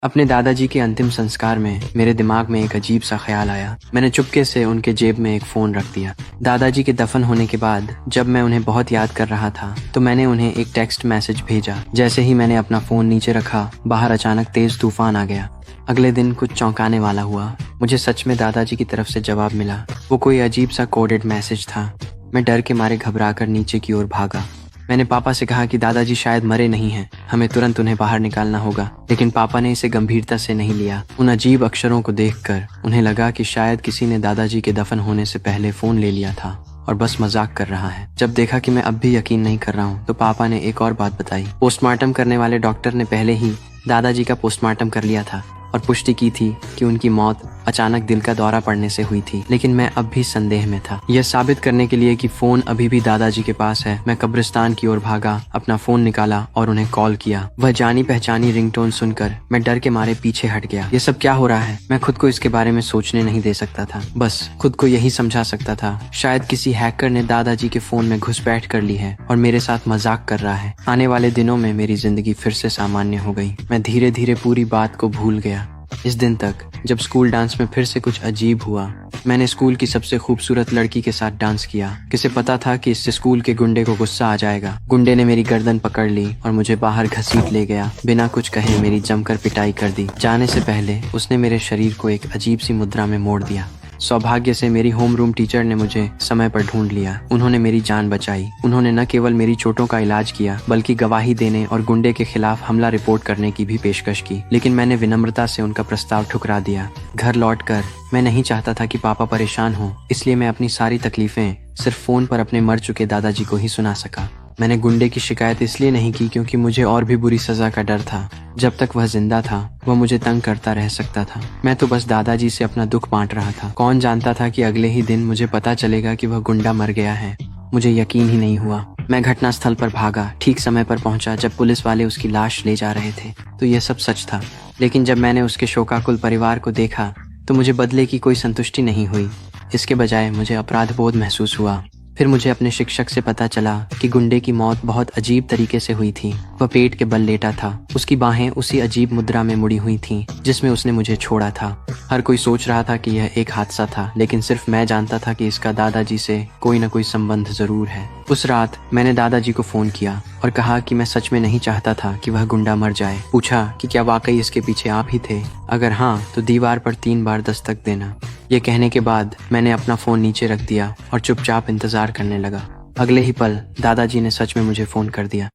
अपने दादाजी के अंतिम संस्कार में मेरे दिमाग में एक अजीब सा ख्याल आया। मैंने चुपके से उनके जेब में एक फ़ोन रख दिया। दादाजी के दफन होने के बाद जब मैं उन्हें बहुत याद कर रहा था तो मैंने उन्हें एक टेक्स्ट मैसेज भेजा। जैसे ही मैंने अपना फ़ोन नीचे रखा, बाहर अचानक तेज़ तूफान आ गया। अगले दिन कुछ चौंकाने वाला हुआ। मुझे सच में दादाजी की तरफ से जवाब मिला। वो कोई अजीब सा कोडेड मैसेज था। मैं डर के मारे घबराकर नीचे की ओर भागा। मैंने पापा से कहा कि दादाजी शायद मरे नहीं हैं, हमें तुरंत उन्हें बाहर निकालना होगा। लेकिन पापा ने इसे गंभीरता से नहीं लिया। उन अजीब अक्षरों को देखकर उन्हें लगा कि शायद किसी ने दादाजी के दफन होने से पहले फ़ोन ले लिया था और बस मजाक कर रहा है। जब देखा कि मैं अब भी यकीन नहीं कर रहा हूँ तो पापा ने एक और बात बताई। पोस्टमार्टम करने वाले डॉक्टर ने पहले ही दादाजी का पोस्टमार्टम कर लिया था और पुष्टि की थी कि उनकी मौत अचानक दिल का दौरा पड़ने से हुई थी। लेकिन मैं अब भी संदेह में था। यह साबित करने के लिए कि फोन अभी भी दादाजी के पास है, मैं कब्रिस्तान की ओर भागा, अपना फोन निकाला और उन्हें कॉल किया। वह जानी पहचानी रिंगटोन सुनकर मैं डर के मारे पीछे हट गया। यह सब क्या हो रहा है? मैं खुद को इसके बारे में सोचने नहीं दे सकता था। बस खुद को यही समझा सकता था, शायद किसी हैकर ने दादाजी के फोन में घुसपैठ कर ली है और मेरे साथ मजाक कर रहा है। आने वाले दिनों में मेरी जिंदगी फिर से सामान्य हो गई। मैं धीरे धीरे पूरी बात को भूल गया। इस दिन तक जब स्कूल डांस में फिर से कुछ अजीब हुआ। मैंने स्कूल की सबसे खूबसूरत लड़की के साथ डांस किया। किसे पता था कि इससे स्कूल के गुंडे को गुस्सा आ जाएगा। गुंडे ने मेरी गर्दन पकड़ ली और मुझे बाहर घसीट ले गया। बिना कुछ कहे मेरी जमकर पिटाई कर दी। जाने से पहले उसने मेरे शरीर को एक अजीब सी मुद्रा में मोड़ दिया। सौभाग्य से मेरी होमरूम टीचर ने मुझे समय पर ढूंढ लिया। उन्होंने मेरी जान बचाई। उन्होंने न केवल मेरी चोटों का इलाज किया बल्कि गवाही देने और गुंडे के खिलाफ हमला रिपोर्ट करने की भी पेशकश की। लेकिन मैंने विनम्रता से उनका प्रस्ताव ठुकरा दिया। घर लौटकर मैं नहीं चाहता था कि पापा परेशान हो, इसलिए मैं अपनी सारी तकलीफें सिर्फ फोन पर अपने मर चुके दादाजी को ही सुना सका। मैंने गुंडे की शिकायत इसलिए नहीं की क्योंकि मुझे और भी बुरी सजा का डर था। जब तक वह जिंदा था वह मुझे तंग करता रह सकता था। मैं तो बस दादाजी से अपना दुख बांट रहा था। कौन जानता था कि अगले ही दिन मुझे पता चलेगा कि वह गुंडा मर गया है। मुझे यकीन ही नहीं हुआ। मैं घटनास्थल पर भागा, ठीक समय पर पहुंचा जब पुलिस वाले उसकी लाश ले जा रहे थे। तो यह सब सच था। लेकिन जब मैंने उसके शोकाकुल परिवार को देखा तो मुझे बदले की कोई संतुष्टि नहीं हुई। इसके बजाय मुझे अपराध बोध महसूस हुआ। फिर मुझे अपने शिक्षक से पता चला कि गुंडे की मौत बहुत अजीब तरीके से हुई थी। वह पेट के बल लेटा था। उसकी बाहें उसी अजीब मुद्रा में मुड़ी हुई थीं जिसमें उसने मुझे छोड़ा था। हर कोई सोच रहा था कि यह एक हादसा था, लेकिन सिर्फ मैं जानता था कि इसका दादाजी से कोई न कोई संबंध जरूर है। उस रात मैंने दादाजी को फोन किया और कहा कि मैं सच में नहीं चाहता था कि वह गुंडा मर जाए। पूछा कि क्या वाकई इसके पीछे आप ही थे? अगर हाँ तो दीवार पर 3 बार दस्तक देना। ये कहने के बाद मैंने अपना फोन नीचे रख दिया और चुपचाप इंतजार करने लगा। अगले ही पल दादाजी ने सच में मुझे फोन कर दिया।